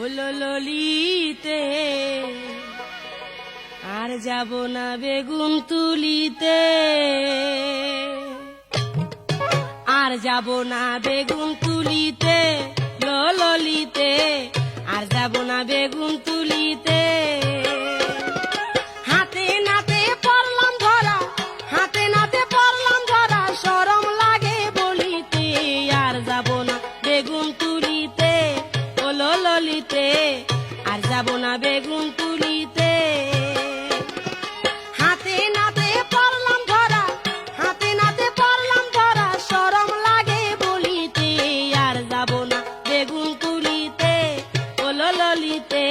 হলো ললিতে আর যাব না বেগুন তুলিতে, আর যাব না বেগুন তুলিতে, ললিতে আর যাব না বেগুন তুলিতে। হাতে নাতে পড়লাম ধরা, হাতে নাতে পড়লাম ধরা, শরম লাগে বলিতে, আর যাব না বেগুন তুলিতে, ললিতে আর যাব না বেগুন তুলিতে। হাতে নাতে পড়লাম ধরা, হাতে নাতে পড়লাম ধরা, শরম লাগে বলিতে, আর যাব না বেগুন তুলিতে, ললিতে